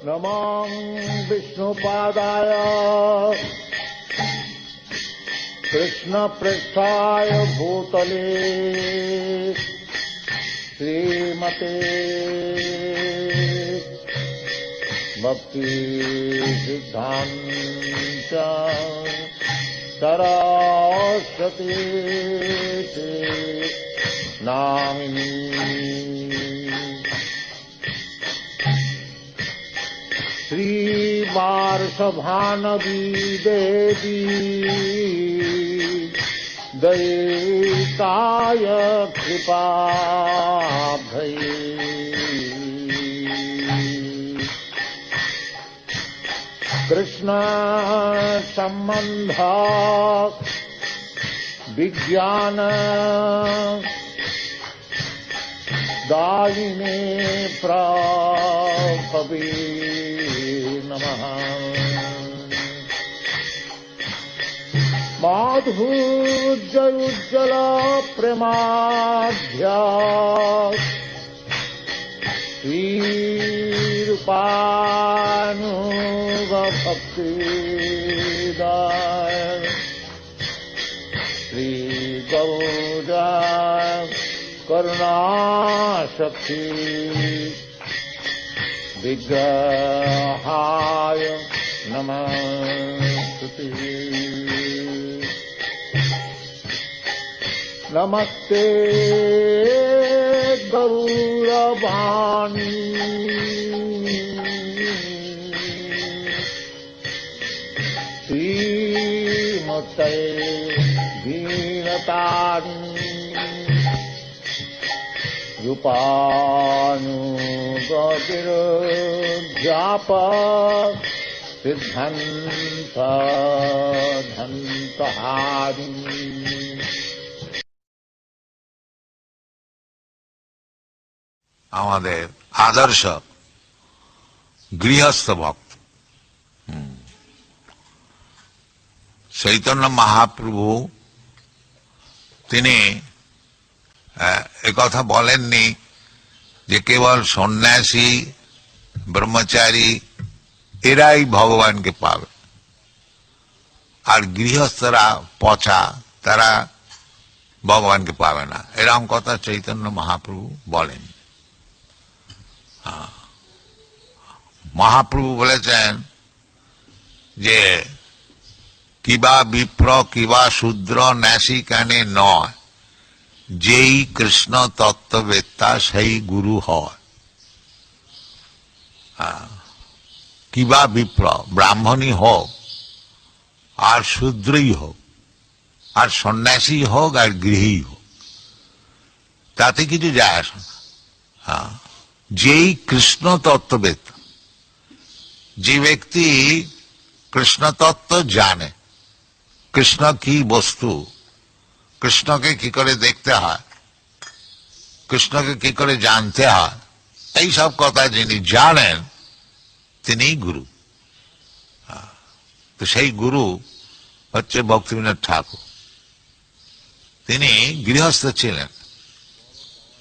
नमः विष्णुपादाय कृष्णपृष्ठाय भूतले श्रीमते भक्ति सिद्धान्त सरस्वती नामिनी श्रीवार्षभानवी देवी दयिताय कृपाभये कृष्ण संबंध विज्ञान दायिने प्रभवे नमः। माधुर्योज्ज्वल प्रेमाढ्या श्रीरूपानुगभक्तिदाय श्रीगौरा करुणाशक्ति विग्रहाय नमस्ते। नमस्ते गौरवाणी श्रीमते दीनतारिणी रूपानुगतिर्व्याप सिद्धंत धन्तहारिणी। আমাদের আদর্শ গৃহস্থ ভক্ত চৈতন্য মহাপ্রভু তিনি একথা বলেননি যে কেবল সন্ন্যাসী ব্রহ্মচারী এরাই ভগবানকে পাবে আর গৃহস্থরা পচা তারা ভগবানকে পাবে না, এরকম কথা চৈতন্য মহাপ্রভু বলেন। মহাপ্রভু বলেছেন যে কিবা বিপ্র কিবা শূদ্র ন্যাসী কানে নয়, যেই কৃষ্ণ তত্ত্ববেত্তা সেই গুরু হয়। কিবা বিপ্র ব্রাহ্মণই হোক আর শূদ্রই হোক আর সন্ন্যাসী হোক আর গৃহী হোক, তাতে কিছু যায় আসে না। যেই কৃষ্ণ তত্ত্ববেত্তা, যে ব্যক্তি কৃষ্ণ তত্ত্ব জানে, কৃষ্ণ কি বস্তু, কৃষ্ণকে কি করে দেখতে হয়, কৃষ্ণকে কি করে জানতে হয়, এই সব কথা যিনি জানেন তিনিই গুরু। তো সেই গুরু হচ্ছে ভক্তিবিনোদ ঠাকুর। তিনি গৃহস্থ ছিলেন,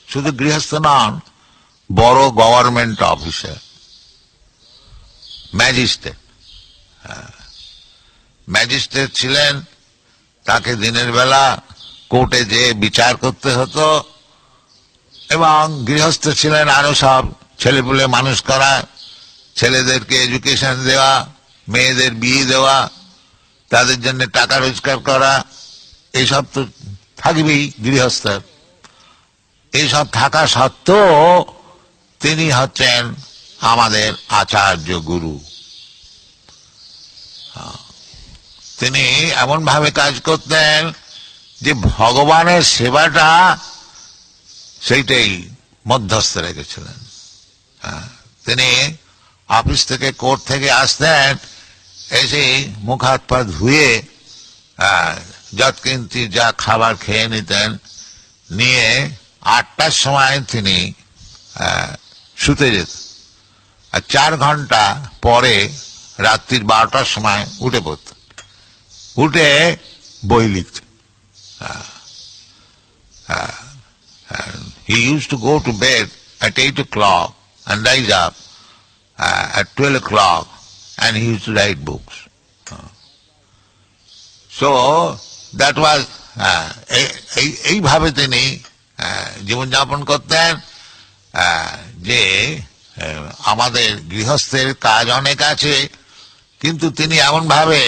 শুধু গৃহস্থ নন, বড় গভর্নমেন্ট অফিসার, ম্যাজিস্ট্রেট। ম্যাজিস্ট্রেট ছিলেন, তাকে দিনের বেলা কোর্টে যে বিচার করতে হতো, এবং গৃহস্থ ছিলেন আরো সব ছেলেপুলে মানুষ করা, ছেলেদেরকে এডুকেশন দেওয়া, মেয়েদের বিয়ে দেওয়া, তাদের জন্য টাকা রোজগার করা, এইসব তো থাকবেই গৃহস্থের। এইসব থাকা সত্ত্বেও তিনি হচ্ছেন আমাদের আচার্য গুরু। তিনি এমন ভাবে কাজ করতেন যে ভগবানের সেবাটা সেইটাই মধ্যস্থ রেখেছিলেন। তিনি অফিস থেকে কোর্ট থেকে আসতেন, এসে মুখ হাত পা ধুয়ে যৎকিঞ্চিৎ যা খাবার খেয়ে নিতেন, নিয়ে 8টার সময় তিনি শুতে যেতেন, আর 4 ঘন্টা পরে রাত্রির 12টার সময় উঠে পড়তেন, উঠে বই লিখতেন। He used to go to bed at 8 o'clock and rise up at 12 o'clock, and he used to write books. So that was এইভাবে তিনি জীবনযাপন করতেন, যে আমাদের গৃহস্থের কাজ অনেক আছে, কিন্তু তিনি এমন ভাবে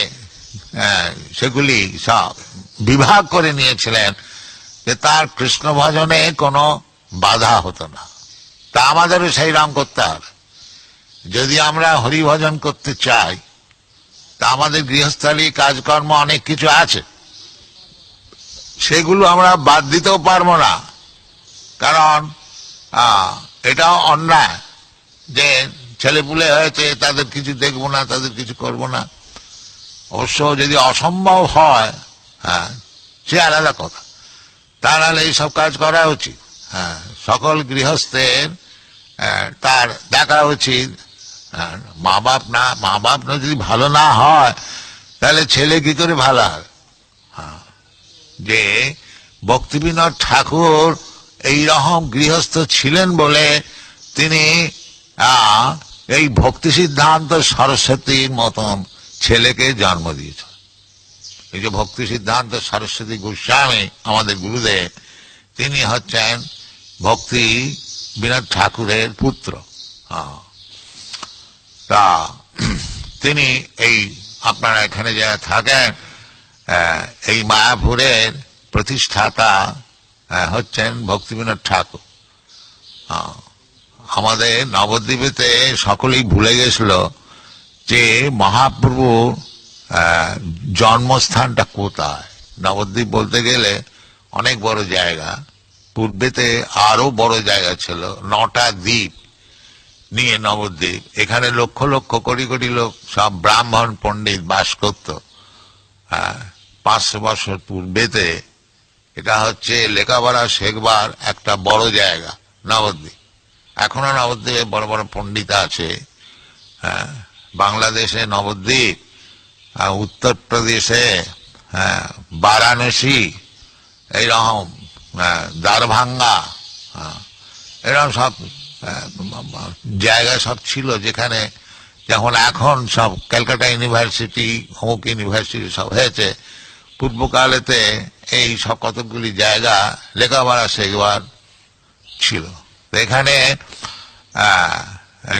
সেগুলি সব বিভাগ করে নিয়েছিলেন যে তার কৃষ্ণ ভজনে কোনো বাধা হতো না। তা আমাদেরও সেই রকম করতে হবে। যদি আমরা হরিভজন করতে চাই, তা আমাদের গৃহস্থলী কাজকর্ম অনেক কিছু আছে, সেগুলো আমরা বাদ দিতেও পারবো না। কারণ এটাও অন্যায় যে ছেলেপুলে হয়েছে তাদের কিছু দেখবো না, তাদের কিছু করব না। অবশ্য যদি অসম্ভব হয়, সে আলাদা কথা, তা নাহলে এইসব কাজ করা উচিত। সকল গৃহস্থের তার দেখা উচিত। মা বাপ না যদি ভালো না হয়, তাহলে ছেলে কি করে ভালো হয়? যে ভক্তিবিনোদ ঠাকুর এইরকম গৃহস্থ ছিলেন বলে তিনি এই ভক্তি সিদ্ধান্ত সরস্বতীর মতন ছেলেকে জন্ম দিয়েছেন। এই যে ভক্তি সিদ্ধান্ত সরস্বতী গোস্বামী আমাদের গুরুদেব, তিনি হচ্ছেন ভক্তি বিনোদ ঠাকুরের পুত্র। তা তিনি এই আপনারা এখানে যারা থাকেন, এই মায়াপুরের প্রতিষ্ঠাতা হচ্ছেন ভক্তি বিনোদ ঠাকুর। আমাদের নবদ্বীপেতে সকলেই ভুলে গেছিল যে মহাপ্রভু জন্মস্থানটা কোথায়। নবদ্বীপ বলতে গেলে অনেক বড় জায়গা, পূর্বেতে আরো বড় জায়গা ছিল, 9টা দ্বীপ নিয়ে নবদ্বীপ। এখানে লক্ষ লক্ষ কোটি কোটি লোক, সব ব্রাহ্মণ পণ্ডিত বাস করত। 500 বছর পূর্বেতে এটা হচ্ছে লেখাপড়া শেখবার একটা বড় জায়গা নবদ্বীপ। এখনো নবদ্বীপে বড় বড় পণ্ডিত আছে। বাংলাদেশে নবদ্বীপ, উত্তরপ্রদেশে বারাণসী, এইরকম দ্বারভাঙ্গা, এরকম সব জায়গা সব ছিল, যেখানে যেমন এখন সব ক্যালকাটা ইউনিভার্সিটি, অমুক ইউনিভার্সিটি সব হয়েছে, পূর্বকালেতে এই সব কতগুলি জায়গা লেখাপড়া শেখবার ছিল। এখানে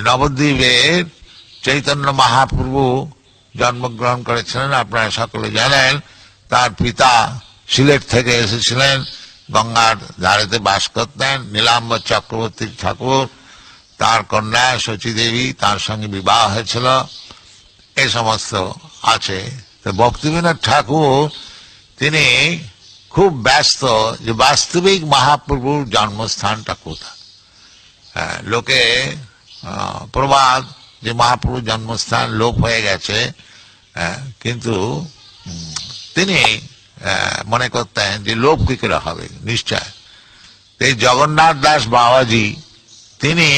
নবদ্বীপের চৈতন্য মহাপ্রভু জন্মগ্রহণ করেছিলেন, আপনারা সকলে জানেন। তার পিতা সিলেট থেকে এসেছিলেন, গঙ্গার ধারেতে বাস করতেন। নীলাম্বর চক্রবর্তী ঠাকুর, তার কন্যা শচী দেবী, তার সঙ্গে বিবাহ হয়েছিল, এ সমস্ত আছে। তো ভক্তিবিনোদ ঠাকুর তিনি খুব ব্যস্ত যে বাস্তবিক মহাপ্রভুর জন্মস্থানটা কোথায়। লোকে প্রবাদ যে মহাপ্রভুর জন্মস্থান লোপ হয়ে গেছে, কিন্তু তিনি মনে করতেন যে লোপ কি করে হবে, নিশ্চয়। এই জগন্নাথ দাস বাবাজি তিনি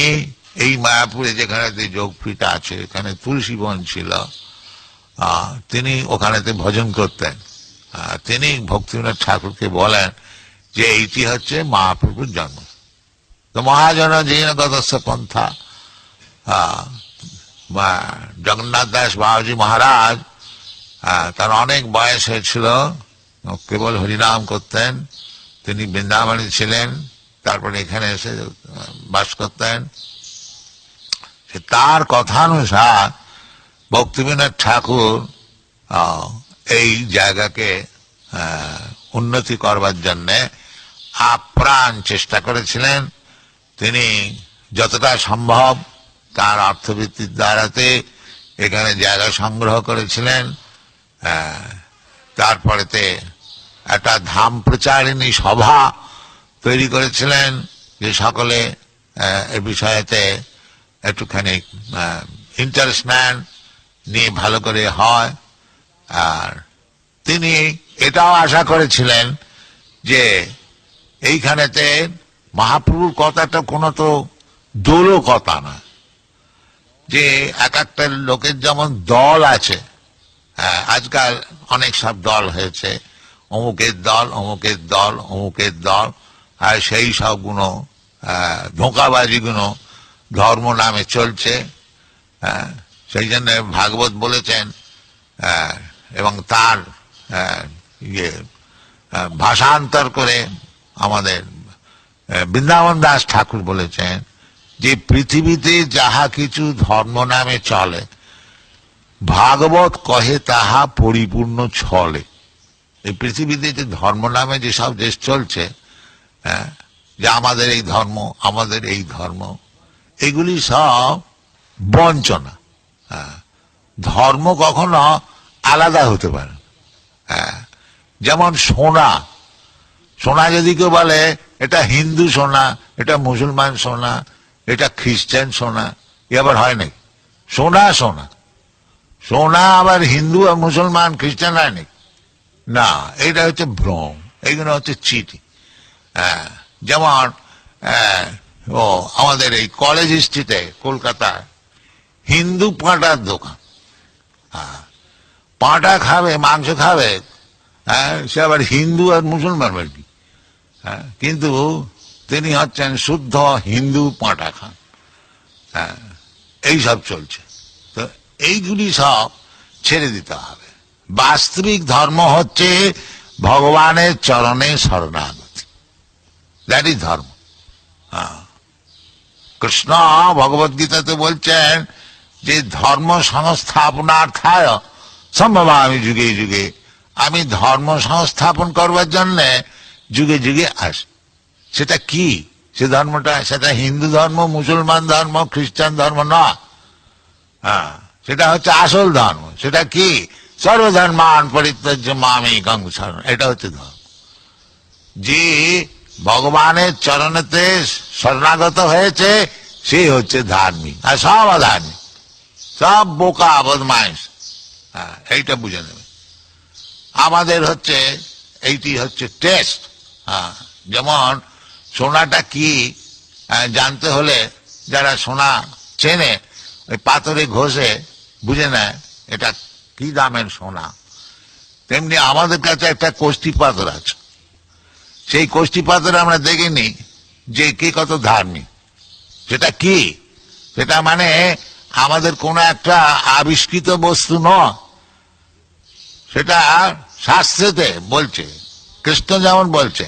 এই মায়াপুরে যেখানে যোগপীঠ আছে, এখানে তুলসী বন ছিল, তিনি ওখানেতে ভজন করতেন। তিনি ভক্তিবিনোদ ঠাকুরকে বলেন যে এইটি হচ্ছে মহাপ্রভুর জন্ম। তো মহাজন জিনগত পন্থা, জগন্নাথ দাস বাবাজি মহারাজ, তার অনেক বয়স হয়েছিল, কেবল হরিনাম করতেন। তিনি বৃন্দাবনে ছিলেন, তারপরে এখানে এসে বাস করতেন। তার কথানুসার ভক্তিবিনোদ ঠাকুর এই জায়গাকে উন্নতি করবার জন্য আপ্রাণ চেষ্টা করেছিলেন। তিনি যতটা সম্ভব তার অর্থভিত্তির দ্বারাতে এখানে জায়গা সংগ্রহ করেছিলেন। তারপরেতে একটা ধাম প্রচারিণী সভা তৈরি করেছিলেন, যে সকলে এ বিষয়েতে একটুখানি ইন্টারেস্ট নেন, নিয়ে ভালো করে হয়। আর তিনি এটাও আশা করেছিলেন যে এইখানেতে মহাপ্রভুর কথাটা কোনো তো দোলও কথা না, যে এক একটা লোকের যেমন দল আছে, আজকাল অনেক সব দল হয়েছে, অমুকের দল, অমুকের দল, অমুকের দল, আর সেই সবগুলো ধোঁকাবাজিগুলো ধর্ম নামে চলছে। সেই জন্য ভাগবত বলেছেন, এবং তার ইয়ে ভাষান্তর করে আমাদের বৃন্দাবন দাস ঠাকুর বলেছেন যে পৃথিবীতে যাহা কিছু ধর্ম নামে চলে, ভাগবত কহে তাহা পরিপূর্ণ ছলে। এই পৃথিবীতে যে ধর্ম নামে যেসব দেশ চলছে, যে আমাদের এই ধর্ম, আমাদের এই ধর্ম, এগুলি সব বঞ্চনা। ধর্ম কখনো আলাদা হতে পারে। যেমন সোনা, সোনা যদি কেউ বলে এটা হিন্দু সোনা, এটা মুসলমান সোনা, এটা খ্রিস্টান সোনা, এ আবার হয় নাকি? সোনা সোনা, সোনা আবার হিন্দু আর মুসলমান খ্রিস্টান হয় নাকি? না, এটা হচ্ছে ভ্রম, এইগুলো হচ্ছে চিঠি। যেমন আমাদের এই কলেজ স্ট্রিটে কলকাতায় হিন্দু পাঁটার দোকান, পাঁটা খাবে, মাংস খাবে, সে আবার হিন্দু আর মুসলমান আর কি, কিন্তু তিনি হচ্ছেন শুদ্ধ হিন্দু পাঁটা খান। এইসব চলছে। তো এইগুলি সব ছেড়ে দিতে হবে। বাস্তবিক ধর্ম হচ্ছে ভগবানের চরণে শরণাগতি, দ্যাট ইজ ধর্ম। কৃষ্ণ ভগবত গীতাতে বলছেন যে ধর্ম সংস্থাপনার্থায় সম্ভবামি যুগে যুগে, আমি ধর্ম সংস্থাপন করবার জন্য যুগে যুগে আসি। সেটা কি? সে ধর্মটা, সেটা হিন্দু ধর্ম, মুসলমান ধর্ম, খ্রিস্টান ধর্ম নয়। সেটা হচ্ছে আসল ধর্ম। সেটা কি? সর্বধর্মান পরিত্যাজ্য মামেকং শরণম, এটা হচ্ছে ধর্ম। যে ভগবানের চরণেতে শরণাগত হয়েছে সে হচ্ছে ধার্মিক, আর সব অধার্মিক, সব বোকা বদমাইশ। এইটা বুঝে নেবে। আমাদের হচ্ছে এইটি হচ্ছে টেস্ট। যেমন সোনাটা কি জানতে হলে যারা সোনা চেনে ওই পাথরে ঘষে বুঝে নেয় এটা কি দামের সোনা। তেমনি আমাদের কাছে একটা কোষ্ঠী পাথর আছে, সেই কোষ্ঠী পাথরে আমরা দেখিনি যে কে কত ধার্মিক। সেটা কি? সেটা মানে আমাদের কোন একটা আবিষ্কৃত বস্তু নয়, সেটা শাস্ত্রেতে বলছে। কৃষ্ণ যেমন বলছে,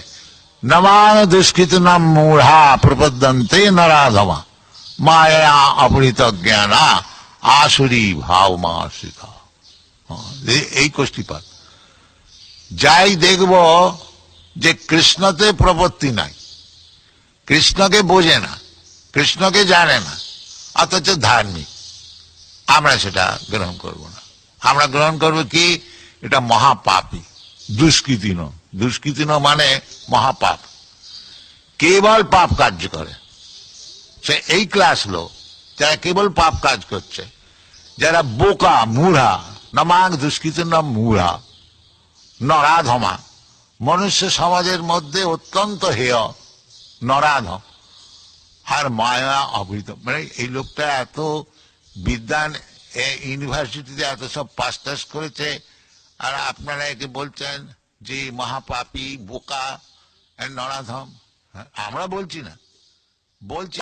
নমান দুষ্কৃত নাম মূঢ়া প্রপদ্যন্তে নরাধমা মায়া অপরিত জ্ঞানা আসুরি ভাব মাসিকা। এই কোষ্ঠীপাত যাই দেখব যে কৃষ্ণতে প্রপত্তি নাই, কৃষ্ণকে বোঝে না, কৃষ্ণকে জানে না, অথচ ধার্মিক, আমরা সেটা গ্রহণ করব না। আমরা গ্রহণ করব কি? এটা মহাপাপী, দুষ্কৃতি ন। দুষ্কৃতি ন মানে মহাপাপ, কেবল পাপ কার্য করে। সে এই ক্লাস লোক যারা কেবল পাপ কাজ করছে, যারা বোকা মূঢ়া, নমাং দুষ্কৃতি ন মূঢ়া নরাধমা, মনুষ্য সমাজের মধ্যে অত্যন্ত হেয় নরাধম, আর মায়া অবৃত। মানে এই লোকটা এত বিদ্যান ইউনিভার্সিটিতে এত সব পাস টাস করেছে, আর আপনারা একে বলছেন যে মহাপাপী, বোকা, নরাধম। আমরা বলছি না, বলছি